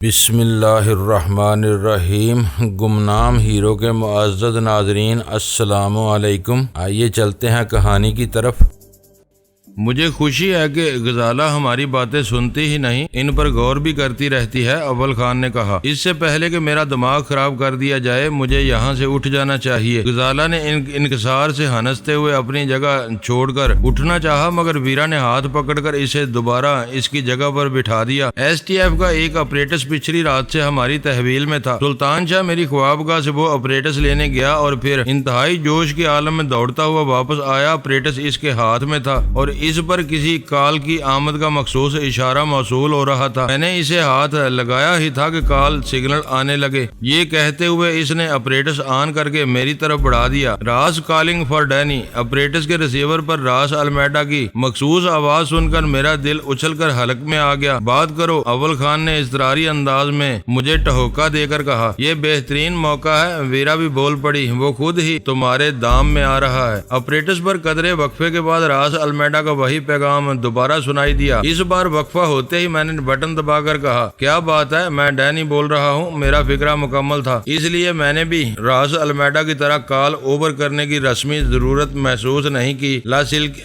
بسم اللہ الرحمن الرحیم۔ گمنام ہیرو کے معزز ناظرین، السلام علیکم۔ آئیے چلتے ہیں کہانی کی طرف۔ مجھے خوشی ہے کہ غزالہ ہماری باتیں سنتی ہی نہیں، ان پر غور بھی کرتی رہتی ہے، اول خان نے کہا۔ اس سے پہلے کہ میرا دماغ خراب کر دیا جائے مجھے یہاں سے اٹھ جانا چاہیے۔ غزالہ نے انکسار سے ہنستے ہوئے اپنی جگہ چھوڑ کر اٹھنا چاہا، مگر ویرا نے ہاتھ پکڑ کر اسے دوبارہ اس کی جگہ پر بٹھا دیا۔ ایس ٹی ایف کا ایک اپریٹس پچھلی رات سے ہماری تحویل میں تھا۔ سلطان شاہ میری خوابگاہ سے وہ اپریٹس لینے گیا اور پھر انتہائی جوش کے عالم میں دوڑتا ہوا واپس آیا۔ اپریٹس اس کے ہاتھ میں تھا اور اس پر کسی کال کی آمد کا مخصوص اشارہ موصول ہو رہا تھا۔ میں نے اسے ہاتھ لگایا ہی تھا کہ کال سگنل آنے لگے۔ یہ کہتے ہوئے اس نے اپریٹس آن کر کے میری طرف بڑھا دیا۔ راس کالنگ فار ڈینی۔ اپریٹس کے ریسیور پر راس المیڈا کی مخصوص آواز سن کر میرا دل اچھل کر حلق میں آ گیا۔ بات کرو، اول خان نے اضطراری انداز میں مجھے ٹہوکا دے کر کہا۔ یہ بہترین موقع ہے، ویرا بھی بول پڑی، وہ خود ہی تمہارے دام میں آ رہا ہے۔ اپریٹس پر قدرے وقفے کے بعد راس المیڈا کا وہی پیغام دوبارہ سنائی دیا۔ اس بار وقفہ ہوتے ہی میں نے بٹن دبا کر کہا، کیا بات ہے، میں ڈینی بول رہا ہوں۔ میرا فکرہ مکمل تھا، اس لیے میں نے بھی راس المیڈا کی طرح کال اوور کرنے کی رسمی ضرورت محسوس نہیں کی۔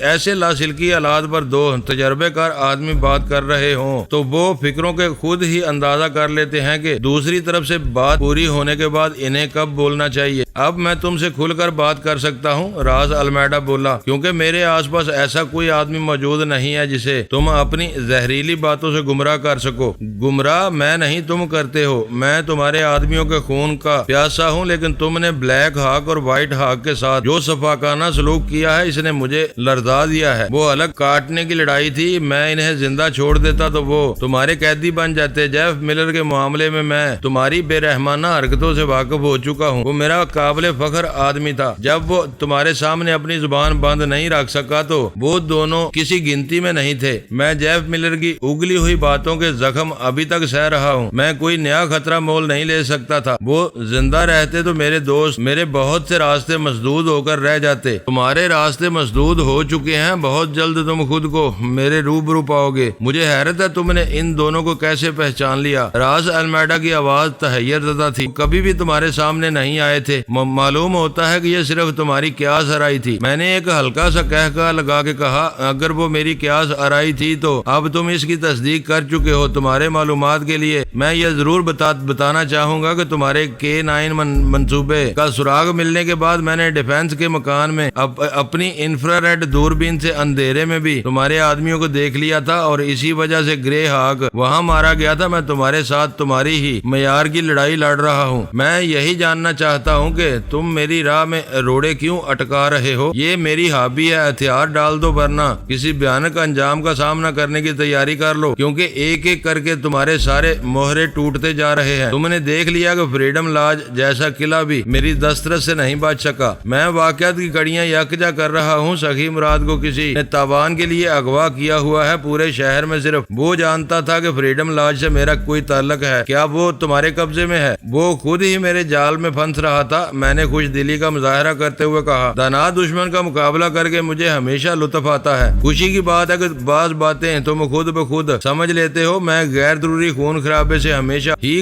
ایسے لاسلکی حالات پر دو تجربے کار آدمی بات کر رہے ہوں تو وہ فکروں کے خود ہی اندازہ کر لیتے ہیں کہ دوسری طرف سے بات پوری ہونے کے بعد انہیں کب بولنا چاہیے۔ اب میں تم سے کھل کر بات کر سکتا ہوں، راس المیڈا بولا، کیونکہ میرے آس پاس ایسا کوئی آدمی موجود نہیں ہے جسے تم اپنی زہریلی باتوں سے گمراہ کر سکو۔ گمراہ میں نہیں، تم کرتے ہو۔ میں تمہارے آدمیوں کے خون کا پیاسا ہوں، لیکن تم نے بلیک ہاک اور وائٹ ہاک کے ساتھ جو شفاقانہ سلوک کیا ہے اس نے مجھے لرزا دیا ہے۔ وہ الگ کاٹنے کی لڑائی تھی، میں انہیں زندہ چھوڑ دیتا تو وہ تمہارے قیدی بن جاتے۔ جیف ملر کے معاملے میں میں تمہاری بے رحمانہ حرکتوں سے واقف ہو چکا ہوں۔ وہ میرا قابل فخر آدمی تھا۔ جب وہ تمہارے سامنے اپنی زبان بند نہیں رکھ سکا تو وہ دونوں کسی گنتی میں نہیں تھے۔ میں جیف ملر کی اگلی ہوئی باتوں کے زخم ابھی تک سہ رہا ہوں۔ میں کوئی نیا خطرہ مول نہیں لے سکتا تھا۔ وہ زندہ رہتے تو میرے دوست، میرے بہت سے راستے مسدود ہو کر رہ جاتے۔ تمہارے راستے مسدود ہو چکے ہیں، بہت جلد تم خود کو میرے روبرو پاؤ گے۔ مجھے حیرت ہے تم نے ان دونوں کو کیسے پہچان لیا۔ راس المیڈا کی آواز تحیر زدہ تھی۔ کبھی بھی تمہارے سامنے نہیں آئے تھے، معلوم ہوتا ہے کہ یہ صرف تمہاری قیاس آرائی تھی۔ میں نے ایک ہلکا سا کہکا لگا کے کہا، اگر وہ میری قیاس آرائی تھی تو اب تم اس کی تصدیق کر چکے ہو۔ تمہارے معلومات کے لیے میں یہ ضرور بتانا چاہوں گا کہ تمہارے K9 منصوبے کا سراغ ملنے کے بعد میں نے ڈیفنس کے مکان میں اپنی انفراریڈ دوربین سے اندھیرے میں بھی تمہارے آدمیوں کو دیکھ لیا تھا اور اسی وجہ سے گرے ہاک وہاں مارا گیا تھا۔ میں تمہارے ساتھ تمہاری ہی معیار کی لڑائی لڑ رہا ہوں۔ میں یہی جاننا چاہتا ہوں کہ تم میری راہ میں روڑے کیوں اٹکا رہے ہو۔ یہ میری ہابی ہے، ہتھیار ڈال دو ورنہ کسی بھیانک انجام کا سامنا کرنے کی تیاری کر لو، کیونکہ ایک ایک کر کے تمہارے سارے مہرے ٹوٹتے جا رہے ہیں۔ تم نے دیکھ لیا کہ فریڈم لاج جیسا قلعہ بھی میری دسترس سے نہیں بچ سکا۔ میں واقعات کی کڑیاں یکجا کر رہا ہوں۔ سخی مراد کو کسی نے تاوان کے لیے اغوا کیا ہوا ہے۔ پورے شہر میں صرف وہ جانتا تھا کہ فریڈم لاج سے میرا کوئی تعلق ہے۔ کیا وہ تمہارے قبضے میں ہے؟ وہ خود ہی میرے جال میں پھنس رہا تھا۔ میں نے خوش دلی کا مظاہرہ کرتے ہوئے کہا، دانا دشمن کا مقابلہ کر کے مجھے ہمیشہ لطف آتا ہے۔ خوشی کی بات ہے کہ بعض باتیں تم خود بخود سمجھ لیتے ہو۔ میں غیر ضروری خون خرابے سے ہمیشہ ہی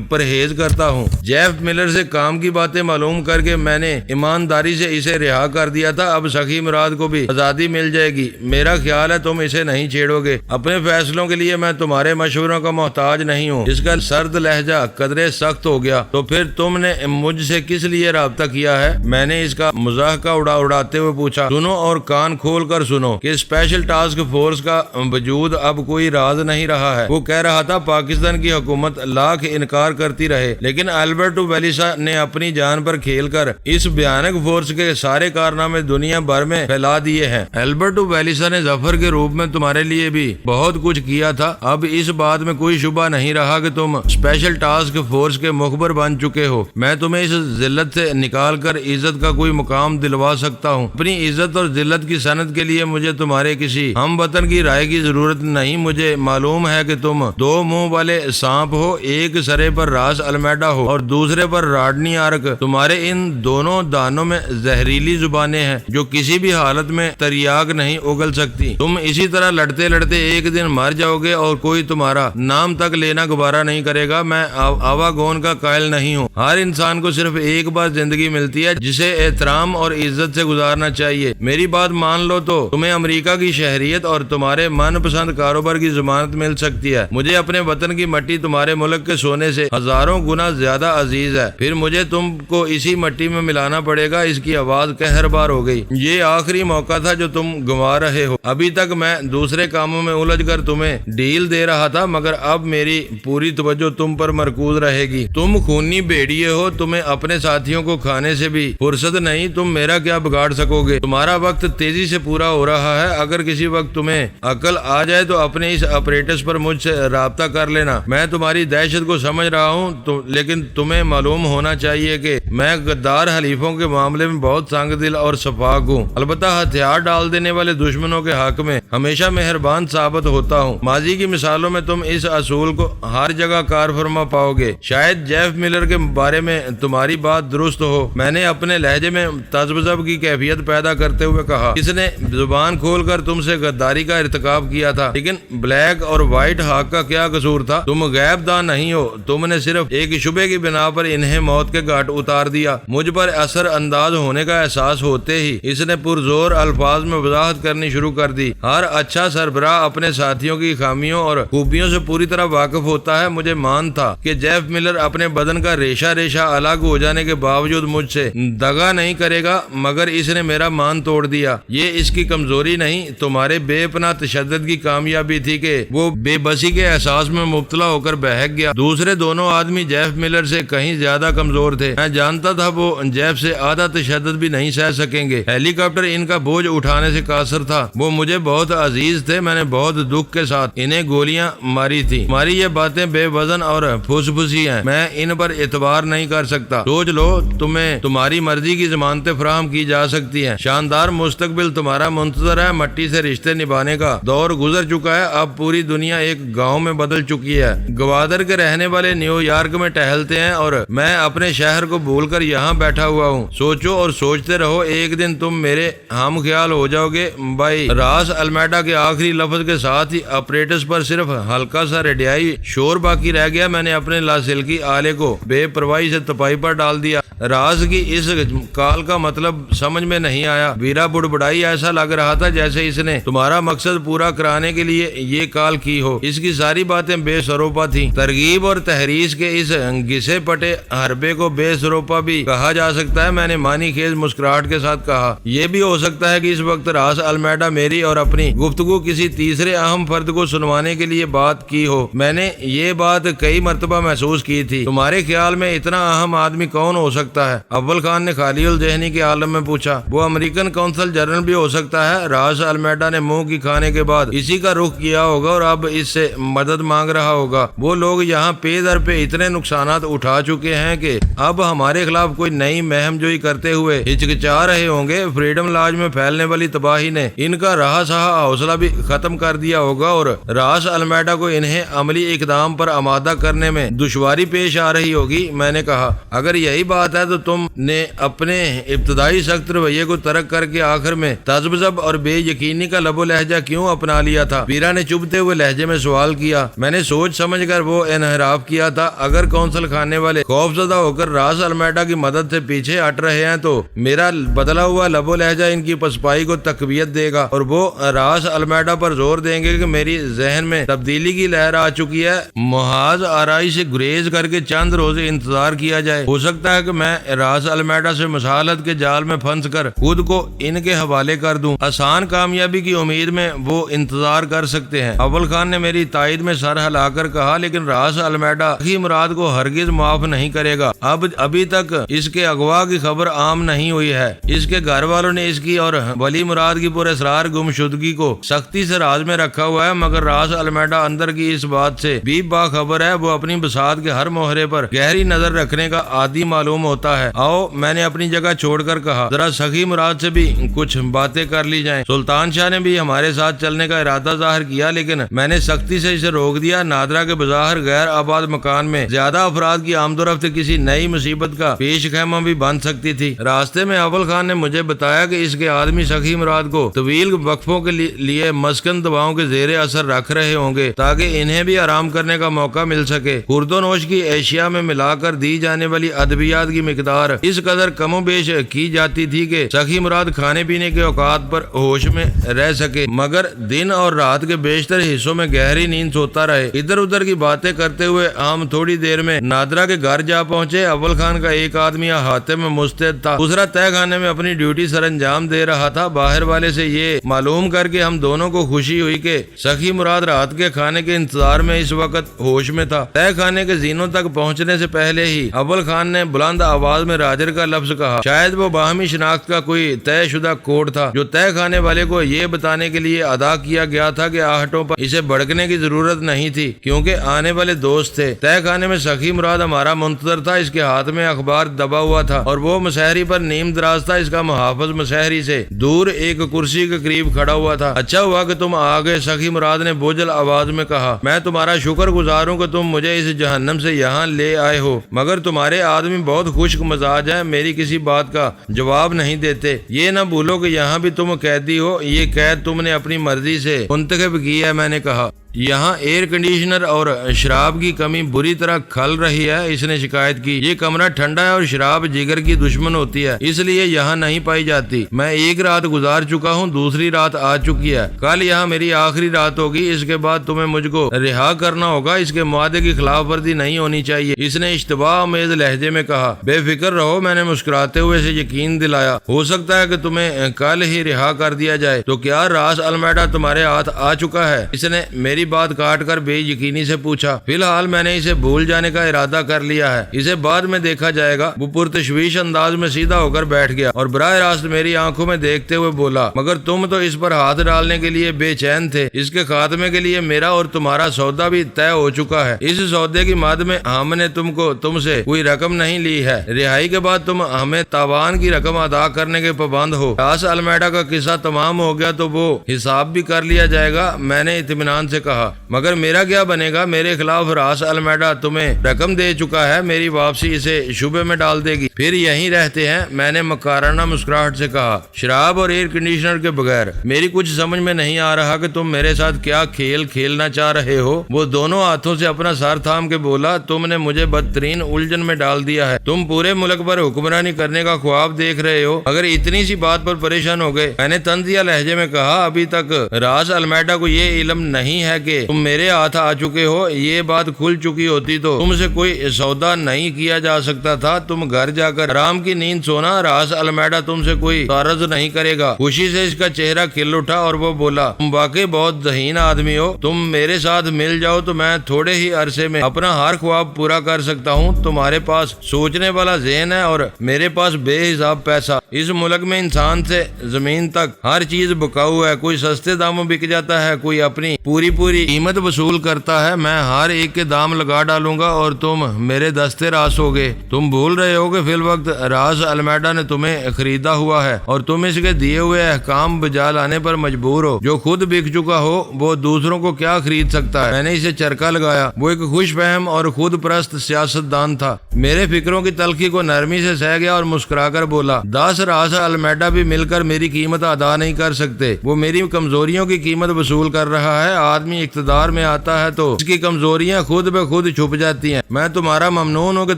پرہیز کرتا ہوں۔ جیف ملر سے کام کی باتیں معلوم کر کے میں نے ایمانداری سے اسے رہا کر دیا تھا۔ اب سخی مراد کو بھی آزادی مل جائے گی۔ میرا خیال ہے تم اسے نہیں چھیڑو گے۔ اپنے فیصلوں کے لیے میں تمہارے مشوروں کا محتاج نہیں ہوں۔ اس کا سرد لہجہ قدرے سخت ہو گیا۔ تو پھر تم نے مجھ سے کس لیے رابطہ کیا ہے؟ میں نے اس کا مذاق اڑاتے ہوئے پوچھا۔ سنو اور کان کھول کر سنو کہ اسپیشل ٹاسک فورس کا وجود اب کوئی راز نہیں رہا ہے۔ وہ کہہ رہا تھا پاکستان کی حکومت لاکھ انکار کرتی رہے، لیکن البرٹو ویلیسا نے اپنی جان پر کھیل کر اس بھیانک فورس کے سارے کارنامے دنیا بھر میں پھیلا دیے ہیں۔ البرٹو ویلیسا نے ظفر کے روپ میں تمہارے لیے بھی بہت کچھ کیا تھا۔ اب اس بات میں کوئی شبہ نہیں رہا کہ تم اسپیشل ٹاسک فورس کے مخبر بن چکے ہو۔ میں تمہیں اس ذلت سے نکال کر عزت کا کوئی مقام دلوا سکتا ہوں۔ اپنی عزت اور ذلت کی صنعت کے لیے مجھے تمہارے کسی ہم وطن کی رائے کی ضرورت نہیں۔ مجھے معلوم ہے کہ تم دو منہ والے سانپ ہو، ایک سرے پر راس المیڈا ہو اور دوسرے پر راڈنی آرک۔ تمہارے ان دونوں دانوں میں زہریلی زبانیں ہیں جو کسی بھی حالت میں تریاک نہیں اگل سکتی۔ تم اسی طرح لڑتے لڑتے ایک دن مر جاؤ گے اور کوئی تمہارا نام تک لینا گوارا نہیں کرے گا۔ میں آواگون کا قائل نہیں ہوں۔ ہر انسان کو صرف ایک بار زندگی ملتی ہے جسے احترام اور عزت سے گزارنا چاہیے۔ میری بات مان لو تو تمہیں امریکہ کی شہریت اور تمہارے من پسند کاروبار کی ضمانت مل سکتی ہے۔ مجھے اپنے وطن کی مٹی تمہارے ملک کے سونے سے ہزاروں گنا زیادہ عزیز ہے، پھر مجھے تم کو اسی مٹی میں ملانا پڑے گا۔ اس کی آواز قہربار ہو گئی۔ یہ آخری موقع تھا جو تم گنوا رہے ہو۔ ابھی تک میں دوسرے کاموں میں الجھ کر تمہیں ڈیل دے رہا تھا، مگر اب میری پوری توجہ تم پر مرکوز رہے گی۔ تم خونی بھیڑیے ہو، تمہیں اپنے ساتھیوں کو کھانے سے بھی فرصت نہیں۔ تم میرا کیا بگاڑ سکو گے؟ تمہارا وقت تیزی سے پورا ہو رہا ہے۔ اگر کسی وقت تمہیں عقل آ جائے تو اپنے اس اپریٹس پر مجھ سے رابطہ کر لینا۔ میں تمہاری دہشت کو سمجھ رہا ہوں، لیکن تمہیں معلوم ہونا چاہیے کہ میں غدار حلیفوں کے معاملے میں بہت تنگ دل اور شفاق ہوں۔ البتہ ہتھیار ڈال دینے والے دشمنوں کے حق میں ہمیشہ مہربان ثابت ہوتا ہوں۔ ماضی کی مثالوں میں تم اس اصول کو ہر جگہ کار فرما پاؤ گے۔ شاید جیف ملر کے بارے میں تمہاری بات درست ہو۔ میں نے اپنے لہجے میں تذبذب کی کیفیت پیدا کرتے ہوئے کہا، کس نے زبان کھول کر تم سے غداری کا ارتکاب کیا تھا؟ لیکن بلیک اور وائٹ ہاک کا کیا قصور تھا؟ تم غیب دان نہیں ہو۔ تم نے صرف ایک شبے کی بنا پر انہیں موت کے گھاٹ اتار دیا۔ مجھ پر اثر انداز ہونے کا احساس ہوتے ہی اس نے پرزور الفاظ میں وضاحت کرنی شروع کر دی۔ ہر اچھا سربراہ اپنے ساتھیوں کی خامیوں اور خوبیوں سے پوری طرح واقف ہوتا ہے۔ مجھے مان تھا کہ جیف ملر اپنے بدن کا ریشہ الگ ہو جانے کے باوجود مجھ سے دغا نہیں کرے گا، مگر اس نے میرا مان توڑ دیا۔ یہ اس کی کمزوری نہیں، تمہارے بے پناہ تشدد کی کامیابی تھی کہ وہ بے بسی کے احساس میں مبتلا ہو کر بہک گیا۔ دوسرے دونوں آدمی جیف ملر سے کہیں زیادہ کمزور تھے۔ میں جانتا تھا وہ جیف سے آدھا تشدد بھی نہیں سہ سکیں گے۔ ہیلی کاپٹر ان کا بوجھ اٹھانے سے قاصر تھا۔ وہ مجھے بہت عزیز تھے۔ میں نے بہت دکھ کے ساتھ انہیں گولیاں ماری تھی۔ تمہاری یہ باتیں بے وزن اور پھس پھسی ہیں، میں ان پر اعتبار نہیں کر سکتا۔ سوچ لو، تمہیں تمہاری مرضی کی ضمانتیں فراہم کی جا سکتی ہیں۔ شاندار مستقبل تمہارا منتظر ہے۔ مٹی سے رشتے نبھانے کا دور گزر چکا ہے۔ اب پوری دنیا ایک گاؤں میں بدل چکی ہے۔ گوادر کے رہنے والے نیو یارک میں ٹہلتے ہیں اور میں اپنے شہر کو بھول کر یہاں بیٹھا ہوا ہوں۔ سوچو اور سوچتے رہو، ایک دن تم میرے ہم خیال ہو جاؤ گے۔ بائی راس المیڈا کے آخری لفظ کے ساتھ ہی اپریٹس پر صرف ہلکا سا ریڈیائی شور باقی رہ گیا۔ میں نے اپنے لاسلکی آلے کو بے پرواہی سے تپائی پر ڈال دیا۔ راز کی اس کال کا مطلب سمجھ میں نہیں آیا۔ ویرا بڑبڑائی، ایسا لگ رہا تھا جیسے اس نے تمہارا مقصد پورا کرانے کے لیے یہ کال کی ہو۔ اس کی ساری باتیں بے سروپا تھیں۔ ترغیب اور تحریش کے اس گھسے پٹے حربے کو بے سروپا بھی کہا جا سکتا ہے۔ میں نے معنی خیز مسکراہٹ کے ساتھ کہا، یہ بھی ہو سکتا ہے کہ اس وقت راس المیڈا میری اور اپنی گفتگو کسی تیسرے اہم فرد کو سنوانے کے لیے بات کی ہو۔ میں نے یہ بات کئی مرتبہ محسوس کی تھی۔ تمہارے خیال میں اتنا اہم آدمی کون ہو سکتا ہے؟ اول خان نے خالی الذہنی کے عالم میں پوچھا۔ وہ امریکن کونسل جنرل بھی ہو سکتا ہے۔ راس المیڈا نے منہ کی کھانے کے بعد اسی کا رخ کیا ہوگا اور اب اس سے مدد مانگ رہا ہوگا۔ وہ لوگ یہاں پے در پہ اتنے نقصانات اٹھا چکے ہیں کہ اب ہمارے خلاف کوئی نئی مہم جوئی کرتے ہوئے ہچکچا رہے ہوں گے۔ فریڈم لاج میں پھیلنے والی تباہی نے ان کا رہا سہا حوصلہ بھی ختم کر دیا ہوگا اور راس المیڈا کو انہیں عملی اقدام پر آمادہ کرنے میں دشواری پیش آ رہی ہوگی۔ میں نے کہا، اگر یہی بات ہے تو تم نے اپنے ابتدائی سخت رویے کو ترک کر کے آخر میں تذبذب اور بے یقینی کا لب و لہجہ کیوں اپنا لیا تھا؟ ویرا نے چبھتے ہوئے لہجے میں سوال کیا۔ میں نے سوچ سمجھ کر وہ انحراف کیا تھا۔ اگر کونسل خانے والے خوف زدہ ہو کر راس المیڈا کی مدد سے پیچھے ہٹ رہے ہیں تو میرا بدلا ہوا لب و لہجہ ان کی پسپائی کو تقویت دے گا اور وہ راس المیڈا پر زور دیں گے کہ میری ذہن میں تبدیلی کی لہر آ چکی ہے۔ محاذ آرائی سے گریز کر کے چند روزے انتظار کیا جائے۔ ہو سکتا ہے کہ میں راس المیڈا سے مصالحت کے جال میں پھنس کر خود کو ان کے حوالے کر دوں۔ آسان کامیابی کی امید میں وہ انتظار کر سکتے ہیں۔ اول خان نے میری تائید میں سر ہلا کر کہا، لیکن راس المیڈا کی مراد کو ہرگز معاف نہیں کرے گا۔ ابھی تک اس کے اغوا کی خبر عام نہیں ہوئی ہے۔ اس کے گھر والوں نے اس کی اور ولی مراد کی پراسرار گمشدگی کو سختی سے راز میں رکھا ہوا ہے، مگر راس المیڈا اندر کی اس بات سے بھی باخبر ہے۔ وہ اپنی بساط کے ہر موہرے پر گہری نظر رکھنے کا عادی معلوم ہوتا ہے۔ آؤ، میں نے اپنی جگہ چھوڑ کر کہا، ذرا سخی مراد سے بھی کچھ باتیں کر لی جائیں۔ سلطان شاہ نے بھی ہمارے ساتھ چلنے کا ارادہ ظاہر کیا، لیکن میں نے سختی سے اسے روک دیا۔ نادرا کے بظاہر غیر آباد مکان میں زیادہ افراد کی آمد و رفت کسی نئی مصیبت کا پیش خیمہ بھی بن سکتی تھی۔ راستے میں اول خان نے مجھے بتایا کہ اس کے آدمی سخی مراد کو طویل وقفوں کے لیے مسکن دواؤں کے زیر اثر رکھ رہے ہوں گے تاکہ انہیں بھی آرام کرنے کا موقع مل سکے۔ خورد و نوش کی اشیاء میں ملا کر دی جانے والی ادویات کی مقدار اس قدر کم و بیش کی جاتی تھی کہ سخی مراد کھانے پینے کے اوقات پر ہوش میں رہ سکے، مگر دن اور رات کے بیشتر حصوں میں گہری نیند سوتا رہے۔ ادھر ادھر کی باتیں کرتے ہوئے ہم تھوڑی دیر میں نادرا کے گھر جا پہنچے۔ اول خان کا ایک آدمی احاطے میں مستعد تھا، دوسرا تہہ خانے میں اپنی ڈیوٹی سر انجام دے رہا تھا۔ باہر والے سے یہ معلوم کر کے ہم دونوں کو خوشی ہوئی کہ سخی مراد رات کے کھانے کے انتظار میں اس وقت ہوش میں تھا۔ تہہ خانے کے زینوں تک پہنچنے سے پہلے ہی اول خان نے بلند آواز میں راجر کا لفظ کہا۔ شاید وہ باہمی شناخت کا کوئی طے شدہ کوڈ تھا جو تہہ خانے والے کو یہ بتانے کے لیے ادا کیا گیا تھا کہ آہٹوں پر اسے بھڑکنے کی ضرورت نہیں تھی کیونکہ آنے والے دوست تھے۔ تہہ خانے میں سخی مراد ہمارا منتظر تھا، اس کے ہاتھ میں اخبار دبا ہوا تھا اور وہ مسحری پر نیم دراز تھا۔ اس کا محافظ مسحری سے دور ایک کرسی کے قریب کھڑا ہوا تھا۔ اچھا ہوا کہ تم آ گئے، سخی مراد نے بوجھل آواز میں کہا۔ میں تمہارا شکر گزار ہوں کہ تم مجھے اس جہنم سے یہاں لے آئے ہو، مگر تمہارے آدمی بہت خشک مزاج ہیں، میری کسی بات کا جواب نہیں دیتے۔ یہ نہ بھولو کہ یہاں بھی تم قیدی ہو، یہ قید تم نے اپنی مرضی سے منتخب کی ہے۔ میں نے کہا، یہاں ایئر کنڈیشنر اور شراب کی کمی بری طرح کھل رہی ہے، اس نے شکایت کی۔ یہ کمرہ ٹھنڈا ہے اور شراب جگر کی دشمن ہوتی ہے، اس لیے یہاں نہیں پائی جاتی۔ میں ایک رات گزار چکا ہوں، دوسری رات آ چکی ہے، کل یہاں میری آخری رات ہوگی، اس کے بعد تمہیں مجھ کو رہا کرنا ہوگا، اس کے معاہدے کی خلاف ورزی نہیں ہونی چاہیے، اس نے اشتباہ آمیز لہجے میں کہا۔ بے فکر رہو، میں نے مسکراتے ہوئے اسے یقین دلایا، ہو سکتا ہے کہ تمہیں کل ہی رہا کر دیا جائے۔ تو کیا راس المیڈا تمہارے ہاتھ آ چکا ہے؟ اس نے میری بات کاٹ کر بے یقینی سے پوچھا۔ فی الحال میں نے اسے بھول جانے کا ارادہ کر لیا ہے، اسے بعد میں دیکھا جائے گا۔ وہ پرتشویش انداز میں سیدھا ہو کر بیٹھ گیا اور براہ راست میری آنکھوں میں دیکھتے ہوئے بولا، مگر تم تو اس پر ہاتھ ڈالنے کے لیے بے چین تھے، اس کے خاتمے کے لیے میرا اور تمہارا سودا بھی طے ہو چکا ہے۔ اس سودے کی مد میں ہم نے تم سے کوئی رقم نہیں لی ہے، رہائی کے بعد تم ہمیں تاوان کی رقم ادا کرنے کے پابند ہو۔ راس المیڈا کا قصہ تمام ہو گیا تو وہ حساب بھی کر لیا جائے گا، میں نے اطمینان سے کہا۔ مگر میرا کیا بنے گا؟ میرے خلاف راس المیڈا تمہیں رقم دے چکا ہے، میری واپسی اسے شبے میں ڈال دے گی، پھر یہیں رہتے ہیں، میں نے مکارانہ مسکراہٹ سے کہا۔ شراب اور ایئر کنڈیشنر کے بغیر میری کچھ سمجھ میں نہیں آ رہا کہ تم میرے ساتھ کیا کھیل کھیلنا چاہ رہے ہو۔ وہ دونوں ہاتھوں سے اپنا سر تھام کے بولا، تم نے مجھے بدترین الجھن میں ڈال دیا ہے، تم پورے ملک پر حکمرانی کرنے کا خواب دیکھ رہے ہو، اگر اتنی سی بات پر پریشان ہو گئے۔ میں نے طنزیہ لہجے میں کہا، ابھی تک راس المیڈا کو یہ علم نہیں ہے کہ تم میرے ہاتھ آ چکے ہو، یہ بات کھل چکی ہوتی تو تم سے کوئی سودا نہیں کیا جا سکتا تھا، تم گھر جا کر آرام کی نیند سونا، راس المیڈا تم سے کوئی تعرض نہیں کرے گا۔ خوشی سے اس کا چہرہ کھل اٹھا اور وہ بولا، تم واقعی بہت ذہین آدمی ہو، تم میرے ساتھ مل جاؤ تو میں تھوڑے ہی عرصے میں اپنا ہر خواب پورا کر سکتا ہوں۔ تمہارے پاس سوچنے والا ذہن ہے اور میرے پاس بے حساب پیسہ، اس ملک میں انسان سے زمین تک ہر چیز بکاؤ ہے، کوئی سستے داموں بک جاتا ہے، کوئی اپنی پوری قیمت وصول کرتا ہے، میں ہر ایک کے دام لگا ڈالوں گا اور تم میرے دستے راس ہوگے۔ تم بھول رہے ہو کہ فی الوقت راس المیڈا نے تمہیں خریدا ہوا ہے اور تم اس کے دیے ہوئے احکام بجا لانے پر مجبور ہو۔ جو خود بک چکا ہو وہ دوسروں کو کیا خرید سکتا ہے؟ میں نے اسے چرکا لگایا۔ وہ ایک خوش فہم اور خود پرست سیاست دان تھا، میرے فکروں کی تلخی کو نرمی سے سہ گیا اور مسکرا کر بولا، 10 راس المیڈا بھی مل کر میری قیمت ادا نہیں کر سکتے، وہ میری کمزوریوں کی قیمت وصول کر رہا ہے۔ آدمی اقتدار میں آتا ہے تو اس کی کمزوریاں خود بے خود چھپ جاتی ہیں۔ میں تمہارا ممنون ہوں کہ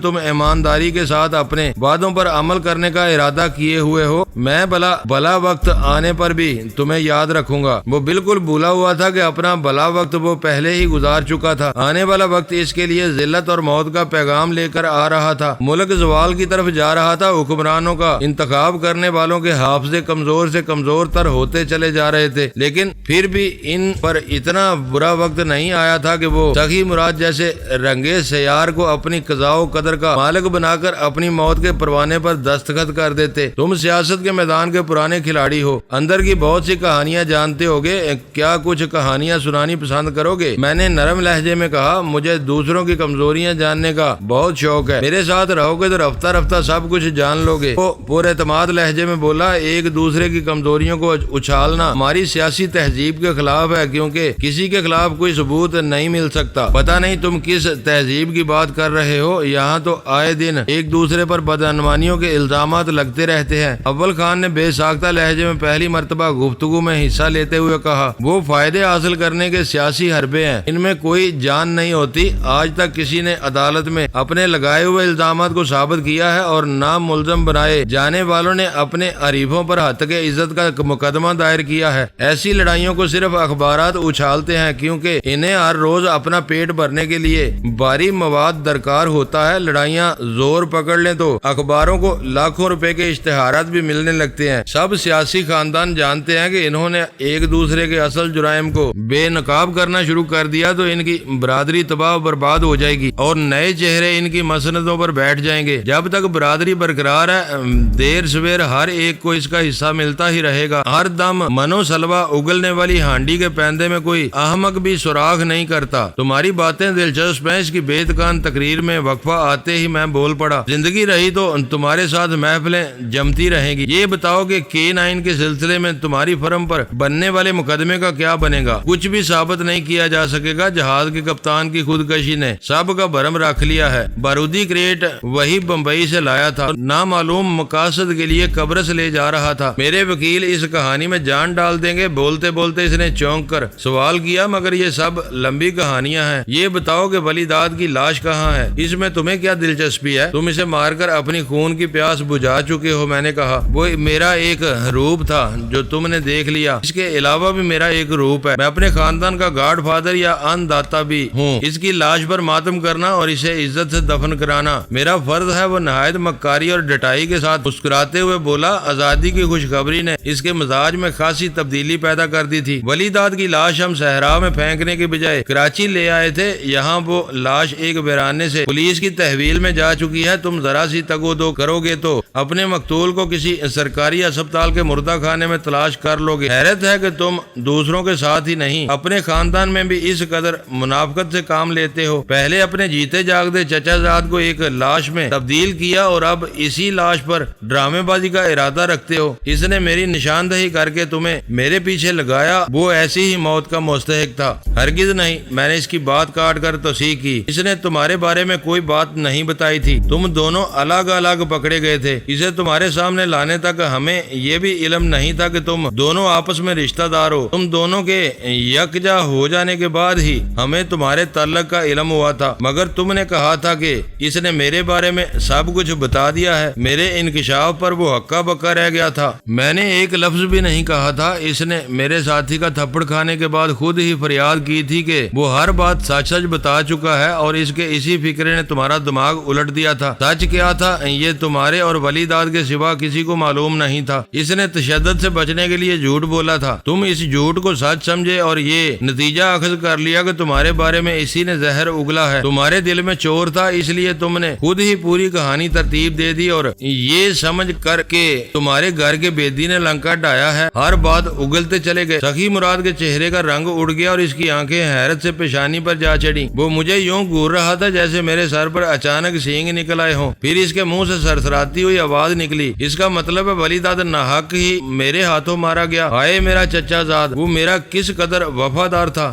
تم ایمانداری کے ساتھ اپنے وعدوں پر عمل کرنے کا ارادہ کیے ہوئے ہو، میں بلا وقت آنے پر بھی تمہیں یاد رکھوں گا۔ وہ بالکل بھولا ہوا تھا کہ اپنا بلا وقت وہ پہلے ہی گزار چکا تھا، آنے والا وقت اس کے لیے ذلت اور موت کا پیغام لے کر آ رہا تھا، ملک زوال کی طرف جا رہا تھا، حکمرانوں کا انتخاب کرنے والوں کے حافظے کمزور سے کمزور تر ہوتے چلے جا رہے تھے، لیکن پھر بھی ان پر اتنا برا وقت نہیں آیا تھا کہ وہ سخی مراد جیسے رنگے سیار کو اپنی قضاء و قدر کا مالک بنا کر اپنی موت کے پروانے پر دستخط کر دیتے۔ تم سیاست کے میدان کے پرانے کھلاڑی ہو، اندر کی بہت سی کہانیاں جانتے ہوگے، کیا کچھ کہانیاں سنانی پسند کرو گے؟ میں نے نرم لہجے میں کہا، مجھے دوسروں کی کمزوریاں جاننے کا بہت شوق ہے، میرے ساتھ رہو گے تو رفتہ رفتہ سب کچھ جان لو گے۔ وہ پورے اعتماد لہجے میں بولا، ایک دوسرے کی کمزوریوں کو اچھالنا ہماری سیاسی تہذیب کے خلاف ہے، کیونکہ کسی کے خلاف کوئی ثبوت نہیں مل سکتا۔ پتہ نہیں تم کس تہذیب کی بات کر رہے ہو، یہاں تو آئے دن ایک دوسرے پر بدعنوانیوں کے الزامات لگتے رہتے ہیں۔ اول خان نے بے ساختہ لہجے میں پہلی مرتبہ گفتگو میں حصہ لیتے ہوئے کہا، وہ فائدے حاصل کرنے کے سیاسی حربے ہیں، ان میں کوئی جان نہیں ہوتی۔ آج تک کسی نے عدالت میں اپنے لگائے ہوئے الزامات کو ثابت کیا ہے اور نام ملزم بنائے جانے والوں نے اپنے حریفوں پر ہتک عزت کا مقدمہ دائر کیا ہے۔ ایسی لڑائیوں کو صرف اخبارات اچھالتے ہیں، کیونکہ انہیں ہر روز اپنا پیٹ بھرنے کے لیے بھاری مواد درکار ہوتا ہے۔ لڑائیاں زور پکڑ لیں تو اخباروں کو لاکھوں روپے کے اشتہارات بھی ملنے لگتے ہیں۔ سب سیاسی خاندان جانتے ہیں کہ انہوں نے ایک دوسرے کے اصل جرائم کو بے نقاب کرنا شروع کر دیا تو ان کی برادری تباہ و برباد ہو جائے گی اور نئے چہرے ان کی مسندوں پر بیٹھ جائیں گے۔ جب تک برادری برقرار ہے، دیر سویر ہر ایک کو اس کا حصہ ملتا ہی رہے گا۔ ہر دم منو سلوا اگلنے والی ہانڈی کے پیندے میں کوئی احمق بھی سوراخ نہیں کرتا۔ تمہاری باتیں دلچسپ ہیں، اس کی بے تکان تقریر میں وقفہ آتے ہی میں بول پڑا، زندگی رہی تو تمہارے ساتھ محفلیں جمتی رہیں گی۔ یہ بتاؤ کہ K9 کے سلسلے میں تمہاری فرم پر بننے والے مقدمے کا کیا بنے گا؟ کچھ بھی ثابت نہیں کیا جا سکے گا۔ جہاز کے کپتان کی خودکشی نے سب کا بھرم رکھ لیا ہے۔ بارودی کریٹ وہی بمبئی سے لایا تھا، نامعلوم مقاصد کے لیے قبرص لے جا رہا تھا۔ میرے وکیل اس کہانی میں جان ڈال دیں گے۔ بولتے بولتے اس نے چونک کر سوال کیا، مگر یہ سب لمبی کہانیاں ہیں، یہ بتاؤ کہ ولی داد کی لاش کہاں ہے؟ اس میں تمہیں کیا دلچسپی ہے؟ تم اسے مار کر اپنی خون کی پیاس بجھا چکے ہو۔ میں نے کہا، وہ میرا ایک روپ تھا جو تم نے دیکھ لیا، اس کے علاوہ بھی میرا ایک روپ ہے، میں اپنے خاندان کا گاڈ فادر یا ان داتا بھی ہوں۔ اس کی لاش پر ماتم کرنا اور اسے عزت سے دفن کرانا میرا فرض ہے۔ وہ نہایت مکاری اور ڈٹائی کے ساتھ مسکراتے ہوئے بولا، آزادی کی خوشخبری نے اس کے مزاج میں خاصی تبدیلی پیدا کر دی تھی۔ ولی داد کی لاش ہم صحرا میں پھینکنے کے بجائے کراچی لے آئے تھے، یہاں وہ لاش ایک ویرانے سے پولیس کی تحویل میں جا چکی ہے۔ تم ذرا سی تگو دو کرو گے تو اپنے مقتول کو کسی سرکاری اسپتال کے مردہ خانے میں تلاش کر لو گے۔ حیرت ہے کہ تم دوسروں کے ساتھ ہی نہیں اپنے خاندان میں بھی اس قدر منافقت سے کام لیتے ہو۔ پہلے اپنے جیتے جاگتے چچا زاد کو ایک لاش میں تبدیل کیا اور اب اسی لاش پر ڈرامے بازی کا ارادہ رکھتے ہو۔ اس نے میری نشاندہی کر کے تمہیں میرے پیچھے لگایا، وہ ایسی ہی موت کا مستحق تھا۔ ہرگز نہیں، میں نے اس کی بات کاٹ کر توثیق کی، اس نے تمہارے بارے میں کوئی بات نہیں بتائی تھی، تم دونوں الگ الگ پکڑے گئے تھے۔ اسے تمہارے سامنے لانے تک ہمیں یہ بھی علم نہیں تھا کہ تم دونوں آپس میں رشتہ دار ہو۔ تم دونوں کے یکجا ہو جانے کے بعد ہی ہمیں تمہارے تعلق کا علم ہوا تھا، مگر تم نے کہا تھا کہ اس نے میرے بارے میں سب کچھ بتا دیا ہے۔ میرے انکشاف پر وہ ہکا بکا رہ گیا تھا، میں نے ایک لفظ بھی نہیں کہا تھا۔ اس نے میرے ساتھی کا تھپڑ کھانے کے بعد خود ہی فریاد کی تھی کہ وہ ہر بات سچ سچ بتا چکا ہے اور اس کے اسی فکر نے تمہارا دماغ الٹ دیا تھا۔ سچ کیا تھا یہ تمہارے اور ولی داد کے سوا کسی کو معلوم نہیں تھا۔ اس نے تشدد سے بچنے کے لیے جھوٹ بولا تھا، تم اس جھوٹ کو سچ سمجھے اور یہ نتیجہ اخذ کر لیا کہ تمہارے بارے میں اسی نے زہر اگلا ہے۔ تمہارے دل میں چور تھا، اس لیے تم نے خود ہی پوری کہانی ترتیب دے دی اور یہ سمجھ کر کے تمہارے گھر کے بیدی نے لنکا ڈایا ہے۔ ہر بات اگلتے چلے گئے۔ سخی مراد کے چہرے کا رنگ اڑ گیا اور اس کی آنکھیں حیرت سے پیشانی پر جا چڑھی۔ وہ مجھے یوں گور رہا تھا جیسے میرے سر پر اچانک سینگ نکل آئے ہوں۔ پھر اس کے منہ سے سرسراتی ہوئی آواز نکلی، اس کا مطلب ہے ولی داد ناحق ہی میرے ہاتھوں مارا گیا۔ ہائے میرا چچا زاد، وہ میرا کس قدر وفادار تھا۔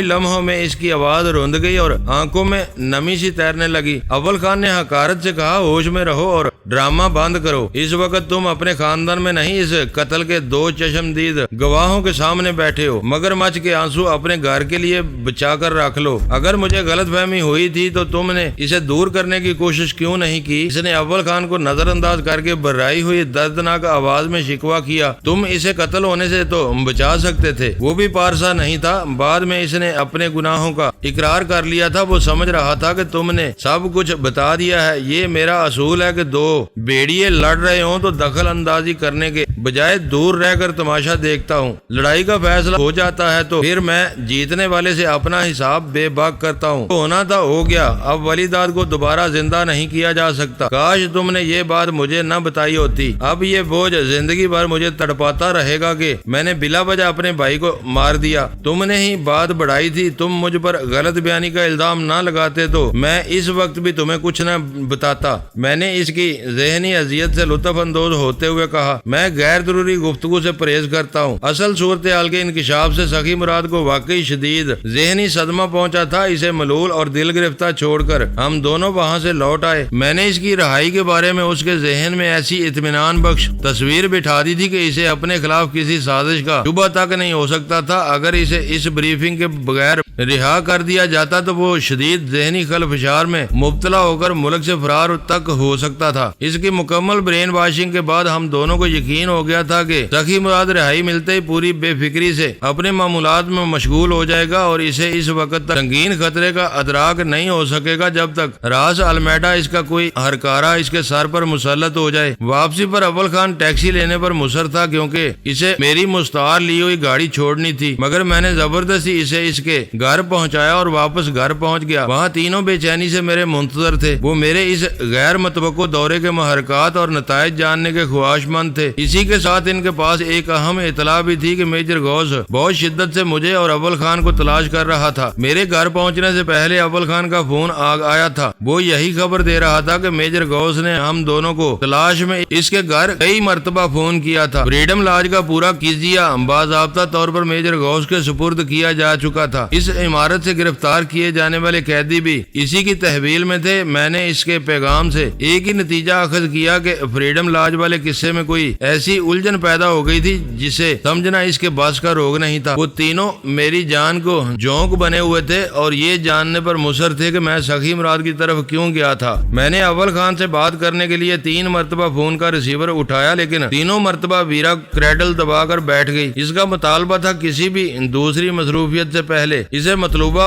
لمحوں میں اس کی آواز روند گئی اور آنکھوں میں نمی سی تیرنے لگی۔ اول خان نے حقارت سے کہا، ہوش میں رہو اور ڈرامہ بند کرو۔ اس وقت تم اپنے خاندان میں نہیں، اس قتل کے دو چشمدید گواہوں کے سامنے بیٹھے ہو۔ مگر مچ کے آنسو اپنے گھر کے لیے بچا کر رکھ لو۔ اگر مجھے غلط فہمی ہوئی تھی تو تم نے اسے دور کرنے کی کوشش کیوں نہیں کی؟ اس نے اول خان کو نظر انداز کر کے بررائی ہوئی دردناک آواز میں شکوہ کیا، تم اسے قتل ہونے سے تو بچا سکتے تھے، وہ بھی پارسا نہیں تھا۔ بعد میں اس نے اپنے گناہوں کا اقرار کر لیا تھا، وہ سمجھ رہا تھا کہ تم نے سب کچھ بتا دیا ہے۔ یہ میرا اصول ہے کہ دو بیڑیے لڑ رہے ہوں تو دخل اندازی کرنے کے بجائے دور رہ کر تماشا دیکھتا ہوں۔ لڑائی کا فیصلہ ہو جاتا ہے تو پھر میں جیتنے والے سے اپنا حساب بے باک کرتا ہوں۔ ہونا تھا ہو گیا، اب ولی داد کو دوبارہ زندہ نہیں کیا جا سکتا۔ کاش تم نے یہ بات مجھے نہ بتائی ہوتی، اب یہ بوجھ زندگی بھر مجھے تڑپاتا رہے گا کہ میں نے بلا وجہ اپنے بھائی کو مار دیا۔ تم نے ہی بات بڑھائی تھی، تم مجھ پر غلط بیانی کا الزام نہ لگاتے تو میں اس وقت بھی تمہیں کچھ نہ بتاتا۔ میں نے اس کی ذہنی اذیت سے لطف اندوز ہوتے ہوئے کہا، میں غیر ضروری گفتگو سے پرہیز کرتا ہوں۔ اصل صورتحال کے انکشاف سے سخی مراد کو واقعی شدید ذہنی صدمہ پہنچا تھا۔ اسے ملول اور دل گرفتہ چھوڑ کر ہم دونوں وہاں سے لوٹ آئے۔ میں نے اس کی رہائی کے بارے میں اس کے ذہن میں ایسی اطمینان بخش تصویر بٹھا دی تھی کہ اسے اپنے خلاف کسی سازش کا شبہ تک نہیں ہو سکتا تھا۔ اگر اسے اس بریفنگ کے بغیر رہا کر دیا جاتا تو وہ شدید ذہنی خلفشار میں مبتلا ہو کر ملک سے فرار تک ہو سکتا تھا۔ اس کی مکمل برین واشنگ کے بعد ہم دونوں کو یقین ہو گیا تھا کہ سخی مراد رہائی ملتے ہی پوری بے فکری سے اپنے معمولات میں مشغول ہو جائے گا اور اسے اس وقت تک سنگین خطرے کا ادراک نہیں ہو سکے گا جب تک راس المیڈا اس کا کوئی ہرکارہ اس کے سر پر مسلط ہو جائے۔ واپسی پر اول خان ٹیکسی لینے پر مصر تھا کیونکہ اسے میری مستعار لی ہوئی گاڑی چھوڑنی تھی، مگر میں نے زبردستی اسے اس کے گھر پہنچایا اور واپس گھر پہنچ گیا۔ وہاں تینوں بے چینی سے میرے منتظر تھے۔ وہ میرے اس غیر متوقع دورے کے محرکات اور نتائج جاننے کے خواہش مند تھے۔ اسی کے ساتھ ان کے پاس ایک اہم اطلاع بھی تھی کہ میجر غوث بہت شدت سے مجھے اور اول خان کو تلاش کر رہا تھا۔ میرے گھر پہنچنے سے پہلے اول خان کا فون آیا تھا۔ وہ یہی خبر دے رہا تھا کہ میجر غوث نے ہم دونوں کو تلاش میں اس کے گھر کئی مرتبہ فون کیا تھا۔ فریڈم لاج کا پورا قضیہ باضابطہ طور پر میجر غوث کے سپرد کیا جا چکا تھا۔ اس عمارت سے گرفتار کیے جانے والے قیدی بھی اسی کی تحویل میں تھے۔ میں نے اس کے پیغام سے ایک ہی نتیجہ اخذ کیا کہ فریڈم لاج والے قصے میں کوئی ایسی الجھن پیدا ہو گئی تھی جسے سمجھنا اس کے بس کا روگ نہیں تھا۔ وہ تینوں میری جان کو جونک بنے ہوئے تھے اور یہ جاننے پر مصر تھے کہ میں سخی مراد کی طرف کیوں گیا تھا۔ میں نے اول خان سے بات کرنے کے لیے 3 مرتبہ فون کا ریسیور اٹھایا، لیکن تینوں مرتبہ ویرا کریڈل دبا کر بیٹھ گئی۔ اس کا مطالبہ تھا کسی بھی دوسری مصروفیت سے پہلے اسے مطلوبہ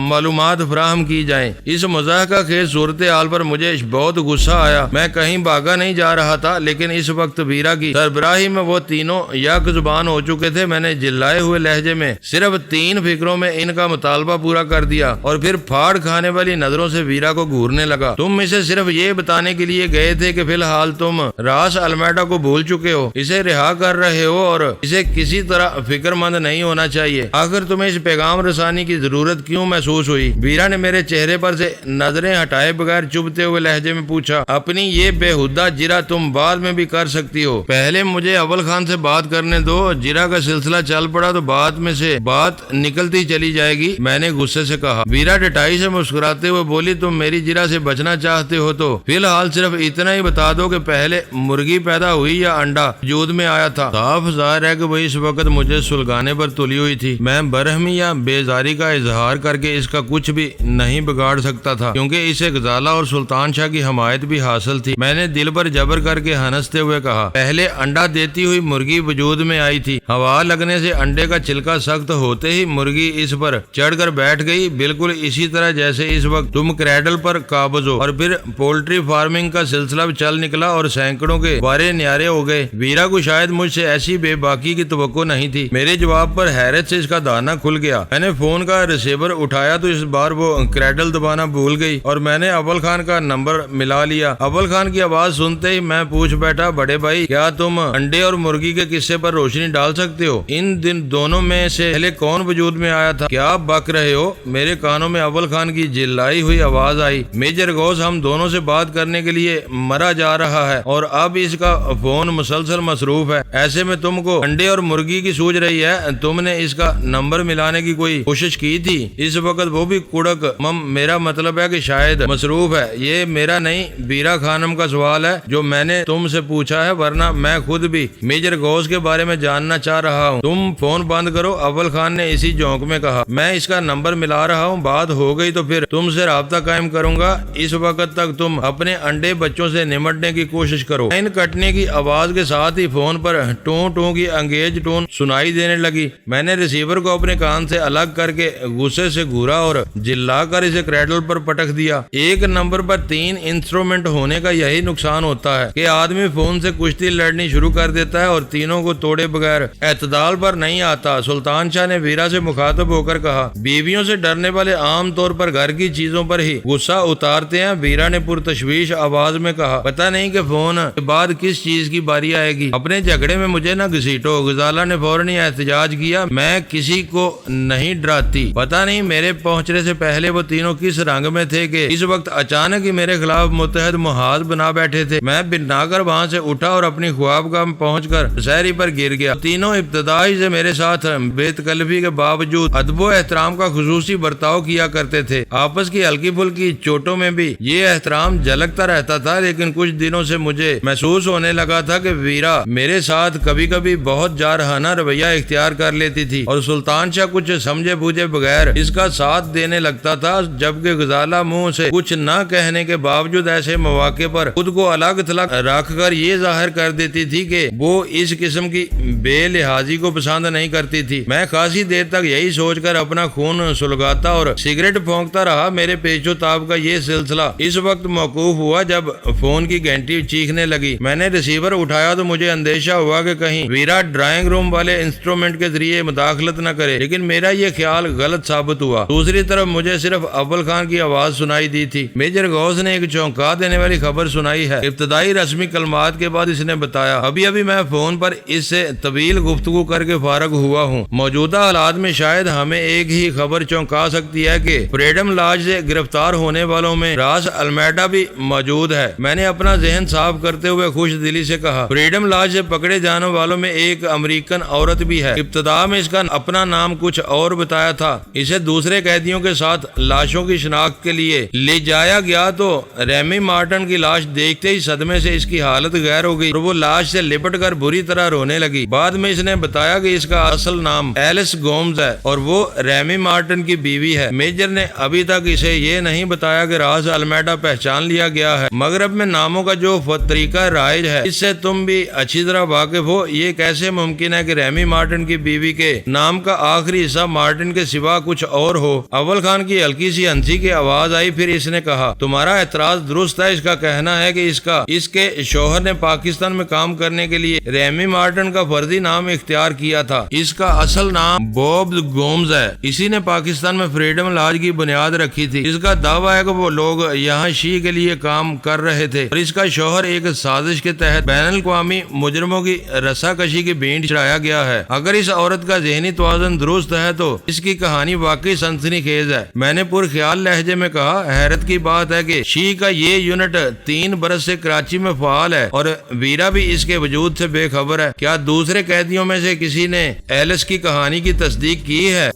معلومات فراہم کی جائیں۔ اس مضحکہ خیز صورتحال پر مجھے بہت غصہ آیا۔ میں کہیں بھاگا نہیں جا رہا تھا، لیکن اس وقت ویرا کی سربراہی میں وہ تینوں یک زبان ہو چکے تھے۔ میں نے جلائے ہوئے لہجے میں صرف 3 فکروں میں ان کا مطالبہ پورا کر دیا اور پھر پھاڑ کھانے والی نظروں سے ویرا کو گھورنے لگا۔ تم اسے صرف یہ بتانے کے لیے گئے تھے کہ فی الحال تم راس المیڈا کو بھول چکے ہو، اسے رہا کر رہے ہو اور اسے کسی طرح فکر مند نہیں ہونا چاہیے۔ آخر تمہیں اس پیغام رسانی کی ضرورت کیوں محسوس ہوئی؟ ویرا نے میرے چہرے پر سے نظریں ہٹائے بغیر چبھتے ہوئے لہجے میں پوچھا۔ اپنی یہ بےہودہ جرا تم بعد میں بھی کر سکتی ہو، پہلے مجھے اول خان سے بات کرنے دو۔ جرا کا سلسلہ چل پڑا تو بعد میں سے بات نکلتی چلی جائے گی، میں نے غصے سے کہا۔ ویرا ٹٹائی سے مسکراتے ہوئے بولی، تم میری جرا سے بچنا چاہتے ہو تو فی الحال صرف اتنا ہی بتا دو کہ پہلے مرغی پیدا ہوئی یا انڈا وجود میں آیا تھا۔ صاف ظاہر ہے کہ وہ اس وقت مجھے سلگانے پر تلی ہوئی تھی۔ میں برہمی یا بیزاری کا اظہار کر کے اس کا کچھ بھی نہیں بگاڑ سکتا تھا کیونکہ اسے غزالہ اور سلطان شاہ کی حمایت بھی حاصل تھی۔ میں نے دل پر جبر کر کے ہنستے ہوئے کہا، پہلے انڈا دیتی ہوئی مرغی وجود میں آئی تھی، ہوا لگنے سے انڈے کا چھلکا سخت ہوتے ہی مرغی اس پر چڑھ کر بیٹھ گئی، بالکل اسی طرح جیسے اس وقت تم کریڈل پر قابض ہو۔ اور پھر پولٹری فارمنگ کا سلسلہ چل نکلا اور سینکڑوں کے بارے نیارے ہو گئے۔ ویرا کو شاید مجھ سے ایسی بے باکی کی توقع نہیں تھی۔ میرے جواب پر حیرت سے اس کا دانا کھل گیا۔ میں نے فون کا ریسیور اٹھایا تو اس بار وہ کریڈل دبانا بھول گئی اور میں نے اول خان کا نمبر ملا لیا۔ اول خان کی آواز سنتے ہی میں پوچھ بیٹھا، بڑے بھائی کیا تم انڈے اور مرغی کے قصے پر روشنی ڈال سکتے ہو؟ ان دونوں میں سے پہلے کون وجود میں آیا تھا؟ کیا آپ بک رہے ہو؟ میرے کانوں میں اول خان کی جلائی ہوئی آواز آئی، میجر غوث ہم دونوں سے بات کرنے کے لیے مرا جا رہا ہے اور اب اس کا فون مسلسل مصروف ہے، ایسے میں تم کو انڈے اور مرغی کی سوچ رہی ہے۔ تم نے اس کا نمبر ملانے کی کوئی کوشش کی تھی؟ اس وقت وہ بھی کڑک میرا مطلب ہے کہ شاید مصروف ہے۔ یہ میرا نہیں، ویرا خانم کا سوال ہے جو میں نے تم سے پوچھا ہے، ورنہ میں خود بھی میجر غوث کے بارے میں جاننا چاہ رہا ہوں۔ تم فون بند کرو، اول خان نے اسی جھونک میں کہا۔ میں اس کا نمبر ملا رہا ہوں، بات ہو گئی تو پھر تم سے رابطہ قائم کروں گا۔ اس وقت تک تم اپنے انڈے بچوں سے نمٹنے کی کوشش کرو۔ لائن کٹنے کی آواز کے ساتھ ہی فون پر ٹوں ٹوں کی انگیز ٹون سنائی دینے لگی۔ میں نے ریسیور کو اپنے کان سے الگ کر کے کہ غصے سے گھورا اور جلا کر اسے کریڈل پر پٹک دیا۔ ایک نمبر پر 3 انسٹرومنٹ ہونے کا یہی نقصان ہوتا ہے کہ آدمی فون سے کشتی لڑنی شروع کر دیتا ہے اور تینوں کو توڑے بغیر اعتدال پر نہیں آتا۔ سلطان شاہ نے ویرا سے مخاطب ہو کر کہا، بیویوں سے ڈرنے والے عام طور پر گھر کی چیزوں پر ہی غصہ اتارتے ہیں۔ ویرا نے پرتشویش آواز میں کہا، پتہ نہیں کہ فون کے بعد کس چیز کی باری آئے گی، اپنے جھگڑے میں مجھے نہ گھسیٹو۔ غزالہ نے فوراً احتجاج کیا، میں کسی کو نہیں ڈراتی، پتہ نہیں میرے پہنچنے سے پہلے وہ تینوں کس رنگ میں تھے کہ اس وقت اچانک ہی میرے خلاف متحد محاذ بنا بیٹھے تھے۔ میں بنا کر وہاں سے اٹھا اور اپنی خوابگاہ میں پہنچ کر سہری پر گر گیا۔ تینوں ابتدائی سے میرے ساتھ بے تکلفی کے باوجود ادب و احترام کا خصوصی برتاؤ کیا کرتے تھے۔ آپس کی ہلکی پھلکی چوٹوں میں بھی یہ احترام جھلکتا رہتا تھا، لیکن کچھ دنوں سے مجھے محسوس ہونے لگا تھا کہ ویرا میرے ساتھ کبھی کبھی بہت جارحانہ رویہ اختیار کر لیتی تھی اور سلطان شاہ کچھ سمجھے بوجھے بغیر اس کا ساتھ دینے لگتا تھا، جبکہ غزالہ منہ سے کچھ نہ کہنے کے باوجود ایسے مواقع پر خود کو الگ تھلگ رکھ کر یہ ظاہر کر دیتی تھی کہ وہ اس قسم کی بے لحاظی کو پسند نہیں کرتی تھی۔ میں خاصی دیر تک یہی سوچ کر اپنا خون سلگاتا اور سگریٹ پھونکتا رہا۔ میرے پیچ و تاب کا یہ سلسلہ اس وقت موقوف ہوا جب فون کی گھنٹی چیخنے لگی۔ میں نے ریسیور اٹھایا تو مجھے اندیشہ ہوا کہ کہیں ویرا ڈرائنگ روم والے انسٹرومنٹ کے ذریعے مداخلت نہ کرے، لیکن میرا یہ خیال غلط ثابت ہوا۔ دوسری طرف مجھے صرف اول خان کی آواز سنائی دی تھی۔ میجر غوث نے ایک چونکا دینے والی خبر سنائی ہے۔ ابتدائی رسمی کلمات کے بعد اس نے بتایا، ابھی میں فون پر اس سے طویل گفتگو کر کے فارغ ہوا ہوں۔ موجودہ حالات میں شاید ہمیں ایک ہی خبر چونکا سکتی ہے کہ فریڈم لاج سے گرفتار ہونے والوں میں راس المیڈا بھی موجود ہے۔ میں نے اپنا ذہن صاف کرتے ہوئے خوش دلی سے کہا، فریڈم لاج سے پکڑے جانے والوں میں ایک امریکن عورت بھی ہے۔ ابتدا میں اس کا اپنا نام کچھ اور بتایا تھا۔ اسے دوسرے قیدیوں کے ساتھ لاشوں کی شناخت کے لیے لے جایا گیا تو ریمی مارٹن کی لاش دیکھتے ہی صدمے سے اس کی حالت غیر ہو گئی اور وہ لاش سے لپٹ کر بری طرح رونے لگی۔ بعد میں اس نے بتایا کہ اس کا اصل نام ایلس گومز ہے اور وہ ریمی مارٹن کی بیوی ہے۔ میجر نے ابھی تک اسے یہ نہیں بتایا کہ راز المیڈا پہچان لیا گیا ہے۔ مغرب میں ناموں کا جو طریقہ رائج ہے اس سے تم بھی اچھی طرح واقف ہو۔ یہ کیسے ممکن ہے کہ ریمی مارٹن کی بیوی کے نام کا آخری حصہ مارٹن کے سوا کچھ اور ہو؟ اول خان کی ہلکی سی ہنسی کی آواز آئی، پھر اس نے کہا، تمہارا اعتراض درست ہے۔ اس کا کہنا ہے کہ اس کے شوہر نے پاکستان میں کام کرنے کے لیے ریمی مارٹن کا فرضی نام اختیار کیا تھا۔ اس کا اصل نام بوب گومز ہے۔ اسی نے پاکستان میں فریڈم لاج کی بنیاد رکھی تھی۔ اس کا دعویٰ ہے کہ وہ لوگ یہاں شی کے لیے کام کر رہے تھے اور اس کا شوہر ایک سازش کے تحت بین الاقوامی مجرموں کی رسا کشی کی بھینٹ چڑھایا گیا ہے۔ اگر اس عورت کا ذہنی توازن درست ہے تو اس کی کہانی واقعی سنسنی خیز ہے۔ میں نے پرخیال لہجے میں کہا، حیرت کی بات ہے کہ شی کا یہ یونٹ 3 برس سے کراچی میں فعال ہے اور ویرا بھی اس کے وجود سے بے خبر ہے۔ کیا دوسرے قیدیوں میں سے کسی نے ایلس کی کہانی کی تصدیق کی ہے؟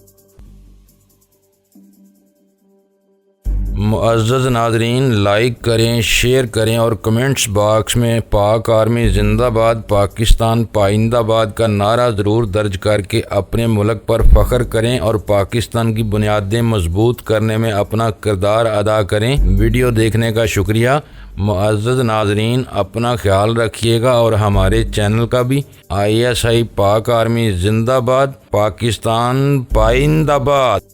معزز ناظرین، لائک کریں، شیئر کریں اور کمنٹس باکس میں پاک آرمی زندہ باد، پاکستان پائندہ باد کا نعرہ ضرور درج کر کے اپنے ملک پر فخر کریں اور پاکستان کی بنیادیں مضبوط کرنے میں اپنا کردار ادا کریں۔ ویڈیو دیکھنے کا شکریہ۔ معزز ناظرین، اپنا خیال رکھیے گا اور ہمارے چینل کا بھی۔ ISI پاک آرمی زندہ باد، پاکستان پائندہ باد۔